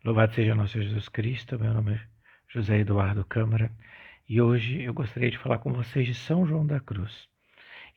Louvado seja nosso Jesus Cristo, meu nome é José Eduardo Câmara e hoje eu gostaria de falar com vocês de São João da Cruz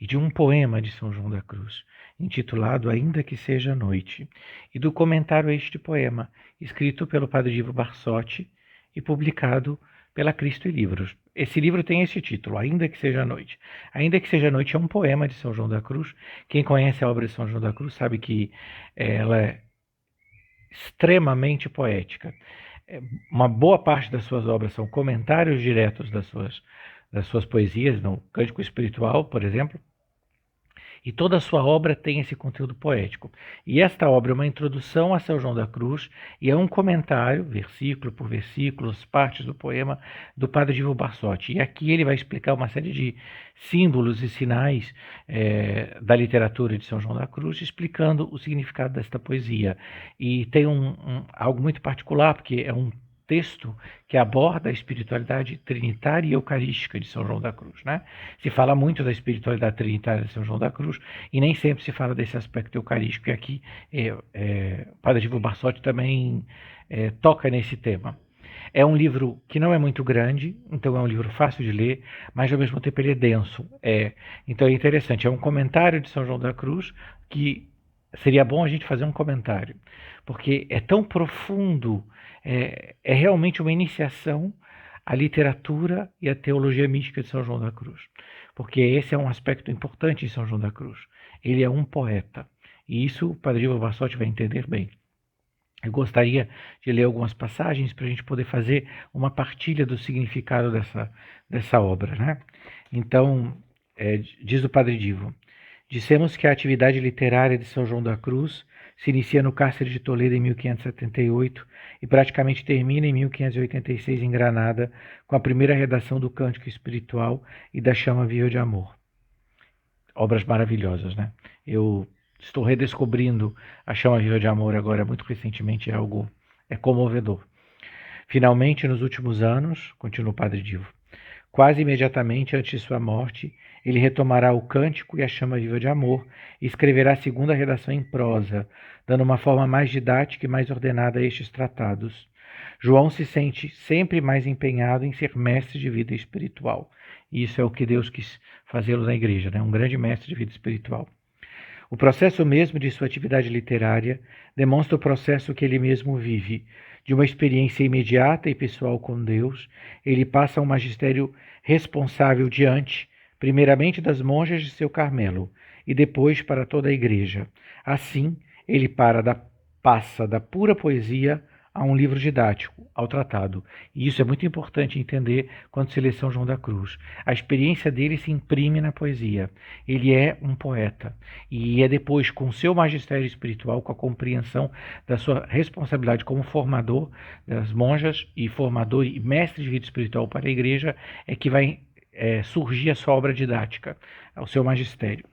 e de um poema de São João da Cruz, intitulado Ainda que Seja Noite, e do comentário a este poema, escrito pelo Padre Divo Barsotti e publicado pela Cristo e Livros. Esse livro tem esse título, Ainda que Seja Noite. Ainda que Seja Noite é um poema de São João da Cruz. Quem conhece a obra de São João da Cruz sabe que ela é extremamente poética. Uma boa parte das suas obras são comentários diretos das suas poesias, no Cântico Espiritual, por exemplo, e toda a sua obra tem esse conteúdo poético. E esta obra é uma introdução a São João da Cruz e é um comentário, versículo por versículo, partes do poema do Padre Divo Barsotti. E aqui ele vai explicar uma série de símbolos e sinais da literatura de São João da Cruz, explicando o significado desta poesia. E tem algo muito particular, porque é um texto que aborda a espiritualidade trinitária e eucarística de São João da Cruz, né? Se fala muito da espiritualidade trinitária de São João da Cruz e nem sempre se fala desse aspecto eucarístico. E aqui o Padre Divo Barsotti também toca nesse tema. É um livro que não é muito grande, então é um livro fácil de ler, mas ao mesmo tempo ele é denso. Então é interessante, é um comentário de São João da Cruz que seria bom a gente fazer um comentário, porque é tão profundo, é realmente uma iniciação à literatura e à teologia mística de São João da Cruz, porque esse é um aspecto importante em São João da Cruz. Ele é um poeta, e isso o Padre Divo Barsotti vai entender bem. Eu gostaria de ler algumas passagens para a gente poder fazer uma partilha do significado dessa obra, né? Então, diz o Padre Divo: dissemos que a atividade literária de São João da Cruz se inicia no cárcere de Toledo em 1578 e praticamente termina em 1586 em Granada, com a primeira redação do Cântico Espiritual e da Chama Viva de Amor. Obras maravilhosas, né? Eu estou redescobrindo a Chama Viva de Amor agora, muito recentemente, é comovedor. Finalmente, nos últimos anos, continua o Padre Divo, quase imediatamente antes de sua morte, ele retomará o Cântico e a Chama Viva de Amor e escreverá a segunda redação em prosa, dando uma forma mais didática e mais ordenada a estes tratados. João se sente sempre mais empenhado em ser mestre de vida espiritual. E isso é o que Deus quis fazê-lo na igreja, né? Um grande mestre de vida espiritual. O processo mesmo de sua atividade literária demonstra o processo que ele mesmo vive. De uma experiência imediata e pessoal com Deus, ele passa a um magistério responsável diante, primeiramente das monjas de seu Carmelo, e depois para toda a igreja. Assim, ele passa da pura poesia a um livro didático, ao tratado. E isso é muito importante entender quando se lê São João da Cruz. A experiência dele se imprime na poesia. Ele é um poeta. E é depois, com o seu magistério espiritual, com a compreensão da sua responsabilidade como formador das monjas e formador e mestre de vida espiritual para a igreja, é que vai surgir a sua obra didática, o seu magistério.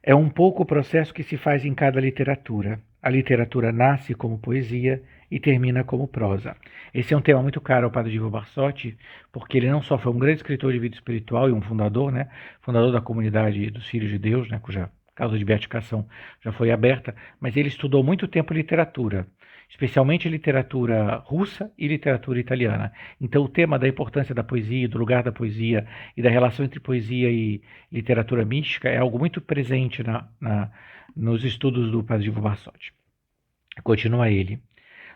É um pouco o processo que se faz em cada literatura. A literatura nasce como poesia e termina como prosa. Esse é um tema muito caro ao Padre Divo Barsotti, porque ele não só foi um grande escritor de vida espiritual e um fundador, né? Fundador da comunidade dos Filhos de Deus, né? Cuja causa de beatificação já foi aberta, mas ele estudou muito tempo literatura, especialmente literatura russa e literatura italiana. Então o tema da importância da poesia, do lugar da poesia e da relação entre poesia e literatura mística é algo muito presente nos estudos do Padre Divo Barsotti. Continua ele.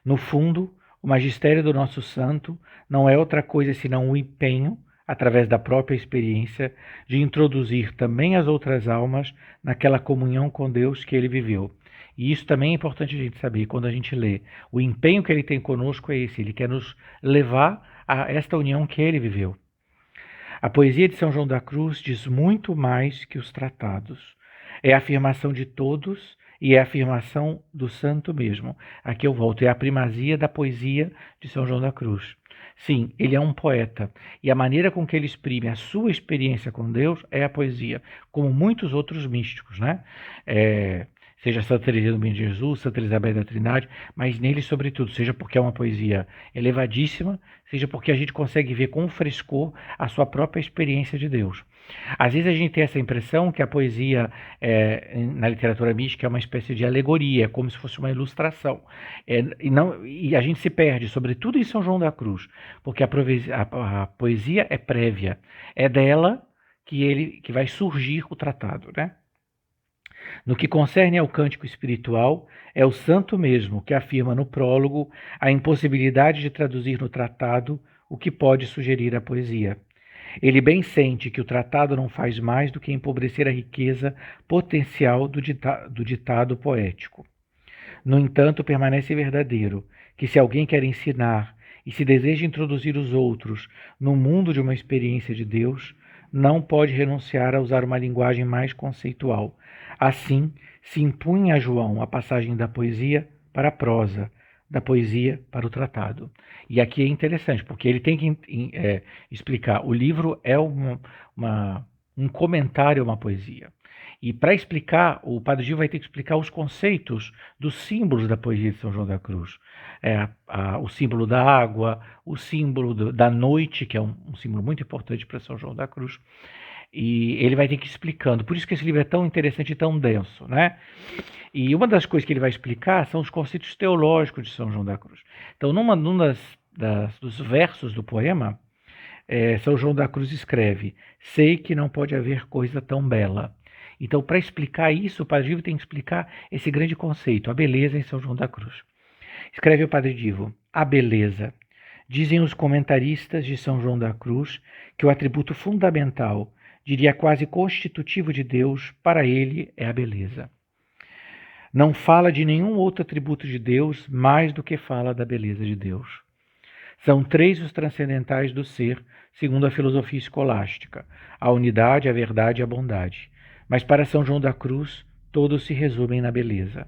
No fundo, o magistério do nosso santo não é outra coisa senão o empenho, através da própria experiência, de introduzir também as outras almas naquela comunhão com Deus que ele viveu. E isso também é importante a gente saber quando a gente lê. O empenho que ele tem conosco é esse, ele quer nos levar a esta união que ele viveu. A poesia de São João da Cruz diz muito mais que os tratados. É a afirmação de todos e é a afirmação do santo mesmo. Aqui eu volto, é a primazia da poesia de São João da Cruz. Sim, ele é um poeta, e a maneira com que ele exprime a sua experiência com Deus é a poesia, como muitos outros místicos, né? seja Santa Teresinha do Menino Jesus, Santa Elizabeth da Trindade, mas nele sobretudo, seja porque é uma poesia elevadíssima, seja porque a gente consegue ver com frescor a sua própria experiência de Deus. Às vezes a gente tem essa impressão que a poesia na literatura mística é uma espécie de alegoria, é como se fosse uma ilustração. E a gente se perde, sobretudo em São João da Cruz, porque a poesia é prévia, é dela que vai surgir o tratado, né? No que concerne ao cântico espiritual, é o santo mesmo que afirma no prólogo a impossibilidade de traduzir no tratado o que pode sugerir a poesia. Ele bem sente que o tratado não faz mais do que empobrecer a riqueza potencial do ditado poético. No entanto, permanece verdadeiro que se alguém quer ensinar e se deseja introduzir os outros no mundo de uma experiência de Deus, não pode renunciar a usar uma linguagem mais conceitual. Assim, se impunha a João a passagem da poesia para a prosa, da poesia para o tratado. E aqui é interessante, porque ele tem que explicar. O livro é um comentário a uma poesia. E para explicar, o Padre Gil vai ter que explicar os conceitos dos símbolos da poesia de São João da Cruz. O símbolo da água, o símbolo da noite, que é um símbolo muito importante para São João da Cruz. E ele vai ter que ir explicando. Por isso que esse livro é tão interessante e tão denso, né? E uma das coisas que ele vai explicar são os conceitos teológicos de São João da Cruz. Então, num dos versos do poema, São João da Cruz escreve: sei que não pode haver coisa tão bela. Então, para explicar isso, o Padre Divo tem que explicar esse grande conceito, a beleza em São João da Cruz. Escreve o Padre Divo: a beleza. Dizem os comentaristas de São João da Cruz que o atributo fundamental, diria quase constitutivo de Deus, para ele é a beleza. Não fala de nenhum outro atributo de Deus mais do que fala da beleza de Deus. São três os transcendentais do ser, segundo a filosofia escolástica: a unidade, a verdade e a bondade. Mas para São João da Cruz, todos se resumem na beleza.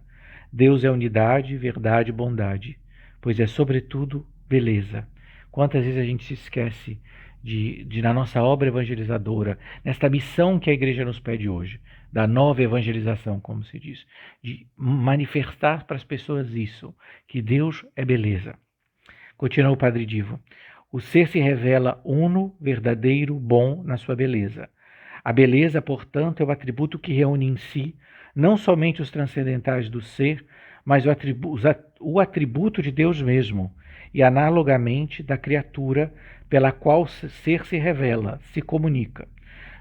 Deus é unidade, verdade e bondade, pois é sobretudo beleza. Quantas vezes a gente se esquece de na nossa obra evangelizadora, nesta missão que a Igreja nos pede hoje, da nova evangelização, como se diz, de manifestar para as pessoas isso, que Deus é beleza. Continua o Padre Divo: o ser se revela uno, verdadeiro, bom na sua beleza. A beleza, portanto, é o atributo que reúne em si não somente os transcendentais do ser, mas o atributo de Deus mesmo, e analogamente da criatura pela qual o ser se revela, se comunica.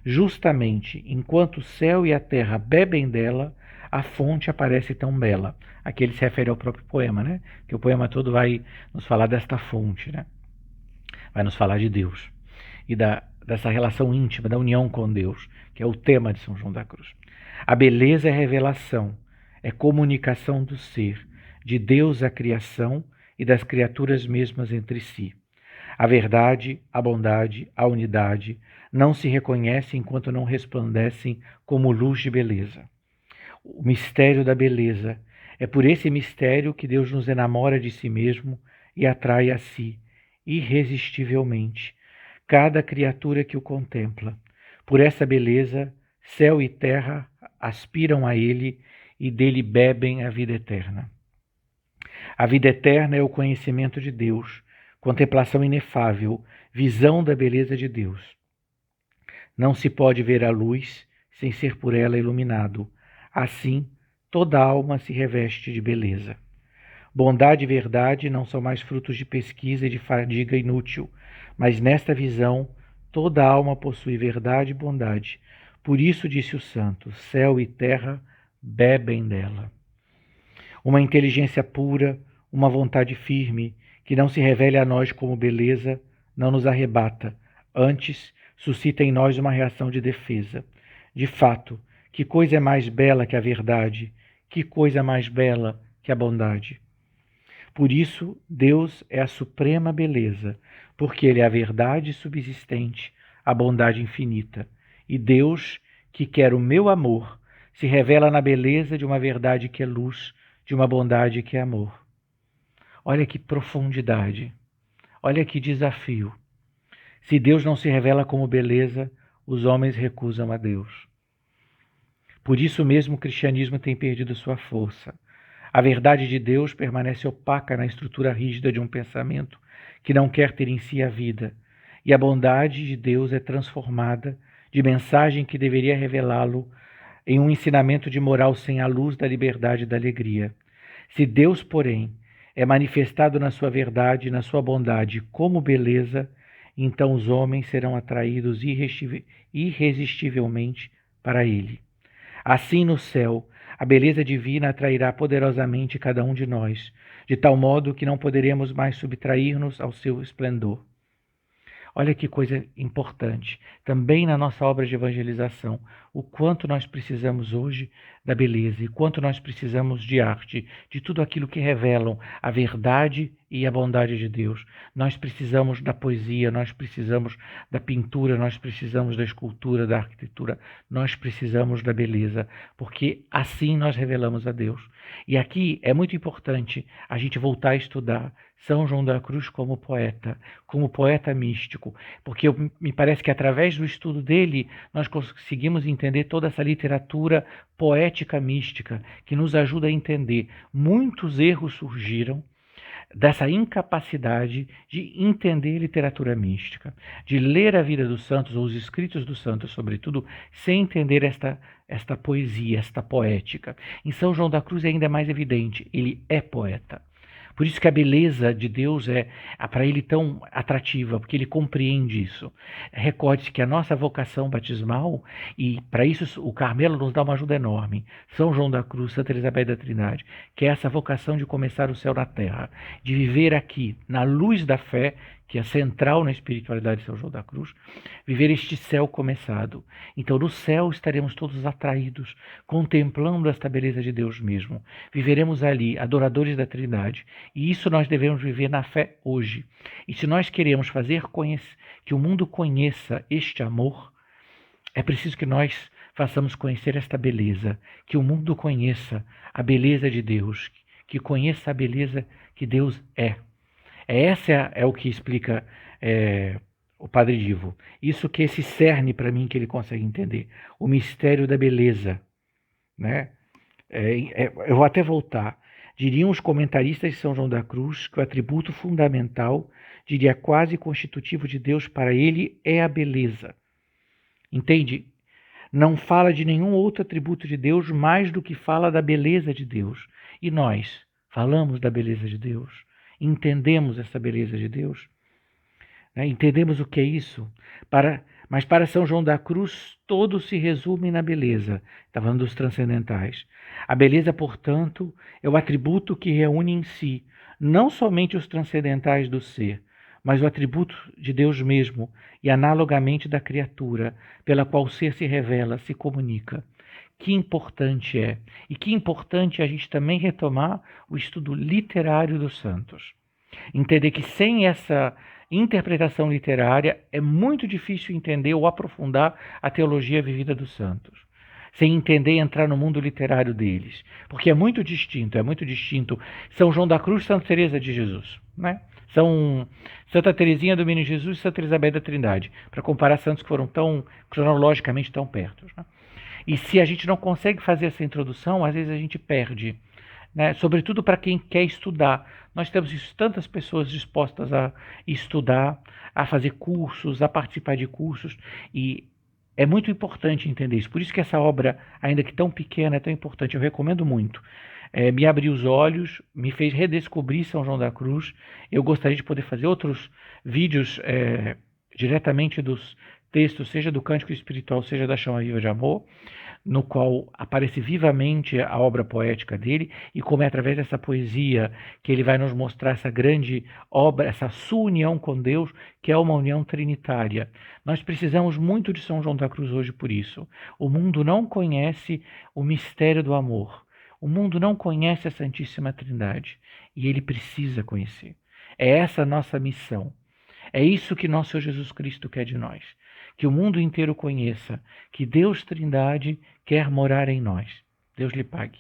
Justamente enquanto o céu e a terra bebem dela, a fonte aparece tão bela. Aqui ele se refere ao próprio poema, né? Que o poema todo vai nos falar desta fonte, né? Vai nos falar de Deus e dessa relação íntima, da união com Deus, que é o tema de São João da Cruz. A beleza é revelação, é comunicação do ser, de Deus à criação e das criaturas mesmas entre si. A verdade, a bondade, a unidade não se reconhecem enquanto não resplandecem como luz de beleza. O mistério da beleza é por esse mistério que Deus nos enamora de si mesmo e atrai a si, irresistivelmente, cada criatura que o contempla. Por essa beleza, céu e terra aspiram a ele e dele bebem a vida eterna. A vida eterna é o conhecimento de Deus, contemplação inefável, visão da beleza de Deus. Não se pode ver a luz sem ser por ela iluminado. Assim, toda alma se reveste de beleza. Bondade e verdade não são mais frutos de pesquisa e de fadiga inútil, mas nesta visão toda alma possui verdade e bondade. Por isso disse o santo: céu e terra bebem dela. Uma inteligência pura, uma vontade firme, que não se revele a nós como beleza, não nos arrebata, antes suscita em nós uma reação de defesa. De fato, que coisa é mais bela que a verdade? Que coisa mais bela que a bondade? Por isso, Deus é a suprema beleza, porque Ele é a verdade subsistente, a bondade infinita. E Deus, que quer o meu amor, se revela na beleza de uma verdade que é luz, de uma bondade que é amor. Olha que profundidade, olha que desafio. Se Deus não se revela como beleza, os homens recusam a Deus. Por isso mesmo o cristianismo tem perdido sua força. A verdade de Deus permanece opaca na estrutura rígida de um pensamento que não quer ter em si a vida, e a bondade de Deus é transformada de mensagem que deveria revelá-lo em um ensinamento de moral sem a luz da liberdade e da alegria. Se Deus, porém, é manifestado na sua verdade e na sua bondade como beleza, então os homens serão atraídos irresistivelmente para ele. Assim no céu, a beleza divina atrairá poderosamente cada um de nós, de tal modo que não poderemos mais subtrair-nos ao seu esplendor. Olha que coisa importante, também na nossa obra de evangelização, o quanto nós precisamos hoje da beleza e quanto nós precisamos de arte, de tudo aquilo que revelam a verdade e a bondade de Deus. Nós precisamos da poesia, nós precisamos da pintura, nós precisamos da escultura, da arquitetura, nós precisamos da beleza, porque assim nós revelamos a Deus. E aqui é muito importante a gente voltar a estudar São João da Cruz como poeta místico, porque me parece que através do estudo dele nós conseguimos entender toda essa literatura poética mística que nos ajuda a entender. Muitos erros surgiram dessa incapacidade de entender literatura mística, de ler a vida dos santos, ou os escritos dos santos, sobretudo, sem entender esta poesia, esta poética. Em São João da Cruz é ainda mais evidente, ele é poeta. Por isso que a beleza de Deus é para ele tão atrativa, porque ele compreende isso. Recorde-se que a nossa vocação batismal, e para isso o Carmelo nos dá uma ajuda enorme, São João da Cruz, Santa Elizabeth da Trindade, que é essa vocação de começar o céu na terra, de viver aqui, na luz da fé, que é central na espiritualidade de São João da Cruz, viver este céu começado. Então no céu estaremos todos atraídos, contemplando esta beleza de Deus mesmo. Viveremos ali, adoradores da Trindade, e isso nós devemos viver na fé hoje. E se nós queremos fazer que o mundo conheça este amor, é preciso que nós façamos conhecer esta beleza, que o mundo conheça a beleza de Deus, que conheça a beleza que Deus é. Essa é o que explica o Padre Divo. Isso que esse cerne para mim que ele consegue entender. O mistério da beleza. Né? Eu vou até voltar. Diriam os comentaristas de São João da Cruz que o atributo fundamental, diria quase constitutivo de Deus para ele, é a beleza. Entende? Não fala de nenhum outro atributo de Deus mais do que fala da beleza de Deus. E nós falamos da beleza de Deus? Entendemos essa beleza de Deus? Entendemos o que é isso? Mas para São João da Cruz, todo se resume na beleza. Está falando dos transcendentais. A beleza, portanto, é o atributo que reúne em si não somente os transcendentais do ser, mas o atributo de Deus mesmo e analogamente da criatura, pela qual o ser se revela, se comunica. Que importante é. E que importante é a gente também retomar o estudo literário dos santos. Entender que sem essa interpretação literária é muito difícil entender ou aprofundar a teologia vivida dos santos. Sem entender e entrar no mundo literário deles. Porque é muito distinto São João da Cruz e Santa Teresa de Jesus. Né? São Santa Teresinha do Menino Jesus e Santa Elizabeth da Trindade. Para comparar santos que foram tão cronologicamente tão perto. Né? E se a gente não consegue fazer essa introdução, às vezes a gente perde, né? Sobretudo para quem quer estudar. Nós temos tantas pessoas dispostas a estudar, a fazer cursos, a participar de cursos, e é muito importante entender isso. Por isso que essa obra, ainda que tão pequena, é tão importante. Eu recomendo muito. Me abriu os olhos, me fez redescobrir São João da Cruz. Eu gostaria de poder fazer outros vídeos diretamente dos textos, seja do Cântico Espiritual, seja da Chama Viva de Amor, no qual aparece vivamente a obra poética dele, e como é através dessa poesia que ele vai nos mostrar essa grande obra, essa sua união com Deus, que é uma união trinitária. Nós precisamos muito de São João da Cruz hoje por isso. O mundo não conhece o mistério do amor. O mundo não conhece a Santíssima Trindade, e ele precisa conhecer. É essa a nossa missão. É isso que nosso Senhor Jesus Cristo quer de nós. Que o mundo inteiro conheça que Deus Trindade quer morar em nós. Deus lhe pague.